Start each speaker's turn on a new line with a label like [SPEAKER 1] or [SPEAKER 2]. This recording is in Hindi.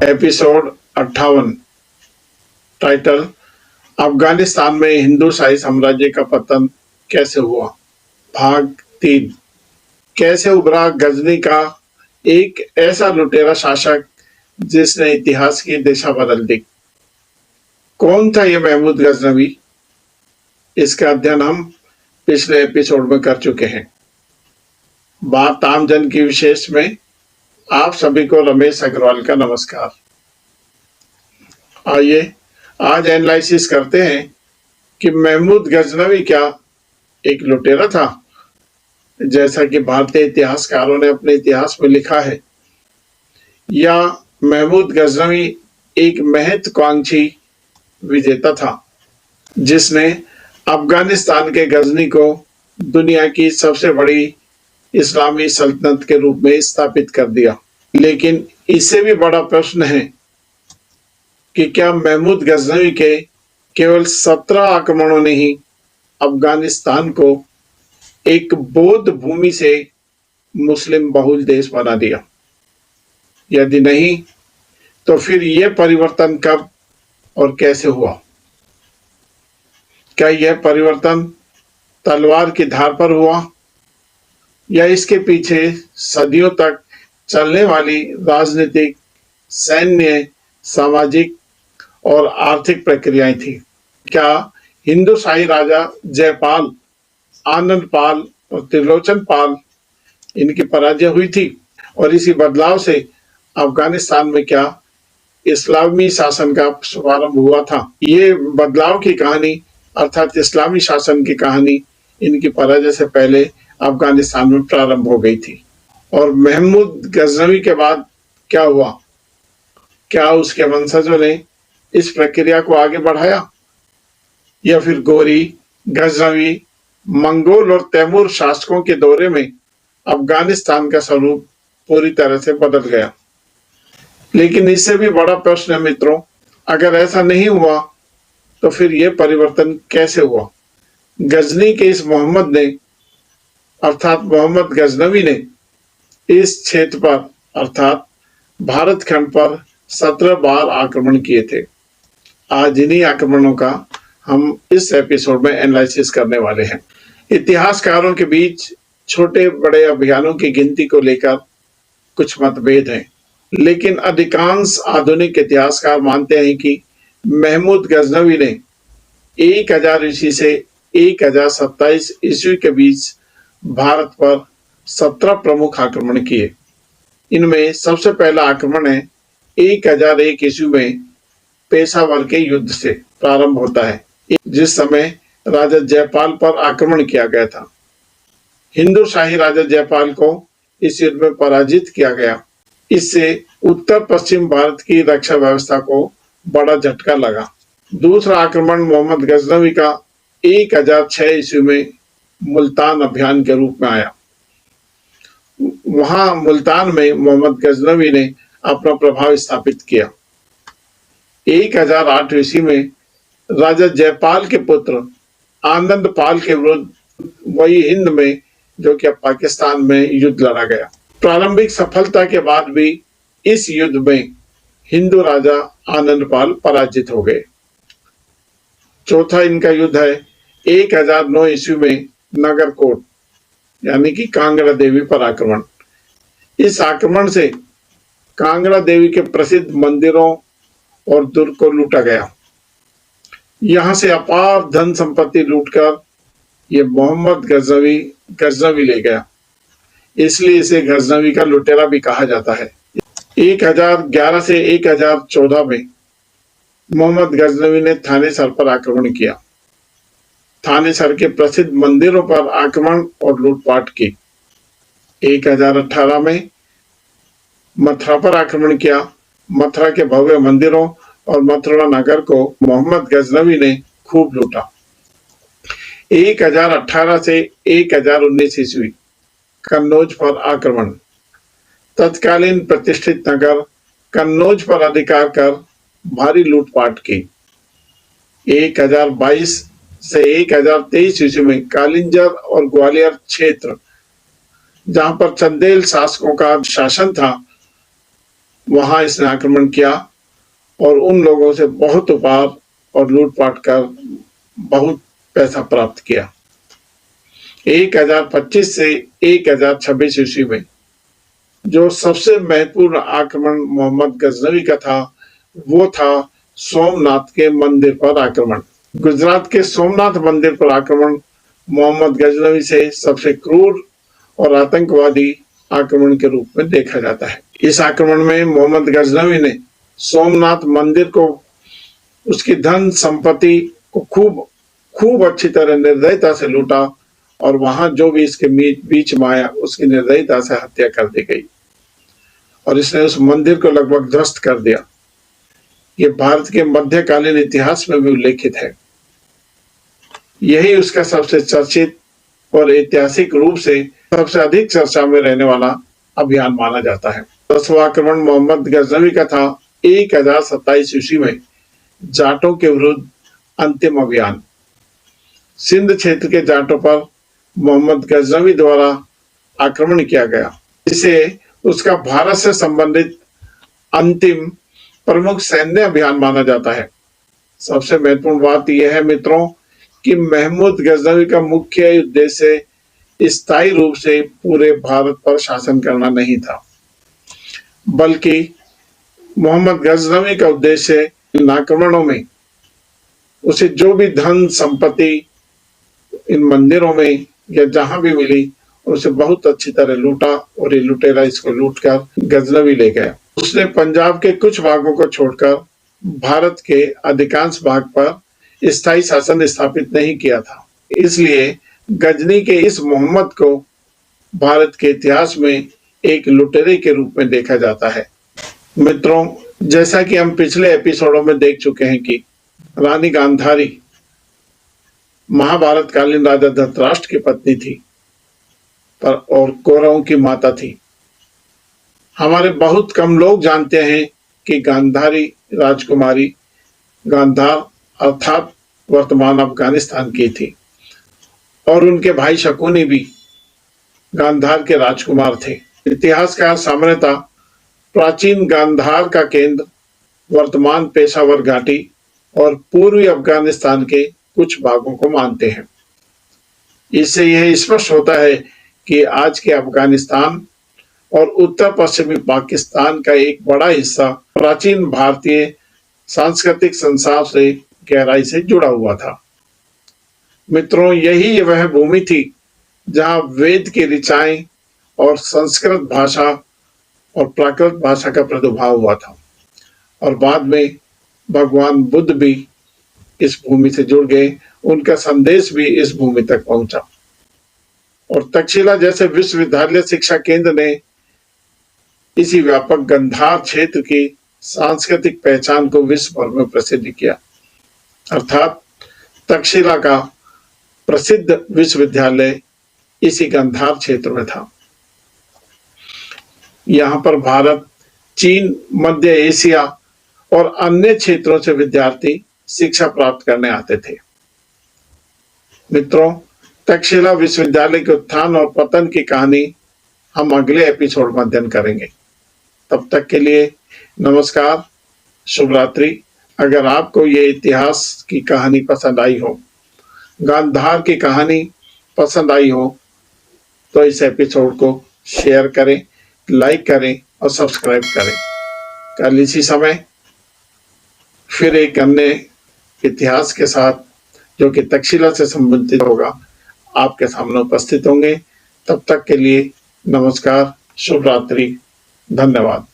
[SPEAKER 1] एपिसोड 58। टाइटल: अफगानिस्तान में हिंदूशाही साम्राज्य का पतन कैसे हुआ। भाग 3। कैसे उभरा गजनी का एक ऐसा लुटेरा शासक जिसने इतिहास की दिशा बदल दी। कौन था यह महमूद गजनवी? इसका अध्ययन हम पिछले एपिसोड में कर चुके हैं। बात आमजन की विशेष में आप सभी को रमेश अग्रवाल का नमस्कार। आइए आज एनालिसिस करते हैं कि महमूद गजनवी क्या एक लुटेरा था, जैसा कि भारतीय इतिहासकारों ने अपने इतिहास में लिखा है, या महमूद गजनवी एक महत्वाकांक्षी विजेता था जिसने अफगानिस्तान के गजनी को दुनिया की सबसे बड़ी इस्लामी सल्तनत के रूप में स्थापित कर दिया। लेकिन इससे भी बड़ा प्रश्न है कि क्या महमूद गजनवी के केवल 17 आक्रमणों ने ही अफगानिस्तान को एक बौद्ध भूमि से मुस्लिम बहुल देश बना दिया? यदि नहीं, तो फिर यह परिवर्तन कब और कैसे हुआ? क्या यह परिवर्तन तलवार की धार पर हुआ, या इसके पीछे सदियों तक चलने वाली राजनीतिक, सैन्य, सामाजिक और आर्थिक प्रक्रियाएं थी? क्या हिंदूशाही राजा जयपाल, आनंद पाल और त्रिलोचन पाल इनकी पराजय हुई थी, और इसी बदलाव से अफगानिस्तान में क्या इस्लामी शासन का शुभारंभ हुआ था? ये बदलाव की कहानी अर्थात इस्लामी शासन की कहानी इनकी पराजय से पहले अफगानिस्तान में प्रारंभ हो गई थी। और महमूद गजनवी के बाद क्या हुआ? क्या उसके वंशजों ने इस प्रक्रिया को आगे बढ़ाया, या फिर गोरी, गजनवी, मंगोल और तैमूर शासकों के दौरे में अफगानिस्तान का स्वरूप पूरी तरह से बदल गया? लेकिन इससे भी बड़ा प्रश्न है मित्रों, अगर ऐसा नहीं हुआ तो फिर यह परिवर्तन कैसे हुआ? गजनी के इस मोहम्मद ने अर्थात मोहम्मद गजनवी ने इस क्षेत्र पर अर्थात भारत खंड पर 17 बार आक्रमण किए थे। आज इन्हीं आक्रमणों का हम इस एपिसोड में एनालिसिस करने वाले हैं। इतिहासकारों के बीच छोटे बड़े अभियानों की गिनती को लेकर कुछ मतभेद हैं, लेकिन अधिकांश आधुनिक इतिहासकार मानते हैं कि महमूद गजनवी ने 1000 ईस्वी से 1027 ईस्वी के बीच भारत पर 17 प्रमुख आक्रमण किए। इनमें सबसे पहला आक्रमण है 1001 ईस्वी में पेशावर के युद्ध से प्रारंभ होता है, जिस समय राजा जयपाल पर आक्रमण किया गया था। हिंदूशाही राजा जयपाल को इस युद्ध में पराजित किया गया। इससे उत्तर पश्चिम भारत की रक्षा व्यवस्था को बड़ा झटका लगा। दूसरा आक्रमण मोहम्मद गजनवी का 1006 ईस्वी में मुल्तान अभियान के रूप में आया। वहां मुल्तान में मोहम्मद गजनवी ने अपना प्रभाव स्थापित किया। 1008 ईस्वी में राजा जयपाल के पुत्र आनंद पाल के विरुद्ध वही हिंद में, जो कि अब पाकिस्तान में, युद्ध लड़ा गया। प्रारंभिक सफलता के बाद भी इस युद्ध में हिंदू राजा आनंद पाल पराजित हो गए। चौथा इनका युद्ध है 1009 ईस्वी में नगरकोट यानी कि कांगड़ा देवी पर आक्रमण। इस आक्रमण से कांगड़ा देवी के प्रसिद्ध मंदिरों और दुर्ग को लूटा गया। यहां से अपार धन संपत्ति लूटकर ये मोहम्मद गजनवी ले गया, इसलिए इसे गजनवी का लुटेरा भी कहा जाता है। 1011 से 1014 में मोहम्मद गजनवी ने थानेसर पर आक्रमण किया। थानेसर के प्रसिद्ध मंदिरों पर आक्रमण और लूटपाट की। 1018 में मथुरा पर आक्रमण किया। मथुरा के भव्य मंदिरों और मथुरा नगर को मोहम्मद गजनवी ने खूब लूटा। 1018 से 1019 ईस्वी कन्नौज पर आक्रमण। तत्कालीन प्रतिष्ठित नगर कन्नौज पर अधिकार कर भारी लूटपाट की। 1022 से 1023 ईस्वी में कालिंजर और ग्वालियर क्षेत्र, जहां पर चंदेल शासकों का शासन था, वहां इसने आक्रमण किया और उन लोगों से बहुत उपहार और लूटपाट कर बहुत पैसा प्राप्त किया। 1025 से 1026 ईस्वी में जो सबसे महत्वपूर्ण आक्रमण मोहम्मद गजनवी का था वो था सोमनाथ के मंदिर पर आक्रमण। गुजरात के सोमनाथ मंदिर पर आक्रमण मोहम्मद गजनवी से सबसे क्रूर और आतंकवादी आक्रमण के रूप में देखा जाता है। इस आक्रमण में मोहम्मद गजनवी ने सोमनाथ मंदिर को, उसकी धन संपत्ति को खूब अच्छी तरह निर्दयता से लूटा और वहां जो भी इसके बीच में आया उसकी निर्दयता से हत्या कर दी गई और इसने उस मंदिर को लगभग ध्वस्त कर दिया। ये भारत के मध्यकालीन इतिहास में भी उल्लेखित है। यही उसका सबसे चर्चित और ऐतिहासिक रूप से सबसे अधिक चर्चा में रहने वाला अभियान माना जाता है। 10वां आक्रमण मोहम्मद गजनवी का था 1027 ईस्वी में जाटों के विरुद्ध अंतिम अभियान। सिंध क्षेत्र के जाटों पर मोहम्मद गजनवी द्वारा आक्रमण किया गया, जिसे उसका भारत से संबंधित अंतिम प्रमुख सैन्य अभियान माना जाता है। सबसे महत्वपूर्ण बात यह है मित्रों कि महमूद गजनवी का मुख्य उद्देश्य स्थायी रूप से पूरे भारत पर शासन करना नहीं था, बल्कि मोहम्मद गजनवी का उद्देश्य इन आक्रमणों में उसे जो भी धन संपत्ति इन मंदिरों में या जहां भी मिली उसे बहुत अच्छी तरह लूटा और ये लुटेरा इसको लूटकर गजनवी ले गया। उसने पंजाब के कुछ भागों को छोड़कर भारत के अधिकांश भाग पर स्थायी शासन स्थापित नहीं किया था। इसलिए गजनी के इस मोहम्मद को भारत के इतिहास में एक लुटेरे के रूप में देखा जाता है। मित्रों, जैसा कि हम पिछले एपिसोडों में देख चुके हैं कि रानी गांधारी महाभारत कालीन राजा धृतराष्ट्र की पत्नी थी पर और कौरवों की माता थी। हमारे बहुत कम लोग जानते हैं कि गांधारी राजकुमारी गांधार अर्थात वर्तमान अफगानिस्तान की थी और उनके भाई शकुनी भी गांधार के राजकुमार थे। इतिहासकार सामान्यतः प्राचीन गांधार का केंद्र वर्तमान पेशावर घाटी और पूर्वी अफगानिस्तान के कुछ भागों को मानते हैं। इससे यह स्पष्ट होता है कि आज के अफगानिस्तान और उत्तर पश्चिमी पाकिस्तान का एक बड़ा हिस्सा प्राचीन भारतीय सांस्कृतिक संसार से गहराई से जुड़ा हुआ था। मित्रों, यही वह भूमि थी जहां वेद की ऋचाएं और संस्कृत भाषा और प्राकृत भाषा का प्रादुर्भाव हुआ था और बाद में भगवान बुद्ध भी इस भूमि से जुड़ गए, उनका संदेश भी इस भूमि तक पहुंचा और तक्षशिला जैसे विश्वविद्यालय शिक्षा केंद्र ने इसी व्यापक गांधार क्षेत्र की सांस्कृतिक पहचान को विश्व भर में प्रसिद्ध किया। अर्थात तक्षशिला का प्रसिद्ध विश्वविद्यालय इसी गांधार क्षेत्र में था। यहाँ पर भारत, चीन, मध्य एशिया और अन्य क्षेत्रों से विद्यार्थी शिक्षा प्राप्त करने आते थे। मित्रों, तक्षशिला विश्वविद्यालय के उत्थान और पतन की कहानी हम अगले एपिसोड में अध्ययन करेंगे। तब तक के लिए नमस्कार, शुभ रात्रि। अगर आपको ये इतिहास की कहानी पसंद आई हो, गांधार की कहानी पसंद आई हो, तो इस एपिसोड को शेयर करें, लाइक करें और सब्सक्राइब करें। कल इसी समय फिर एक अन्य इतिहास के साथ जो कि तक्षशिला से संबंधित होगा आपके सामने उपस्थित होंगे। तब तक के लिए नमस्कार, शुभ रात्रि, धन्यवाद।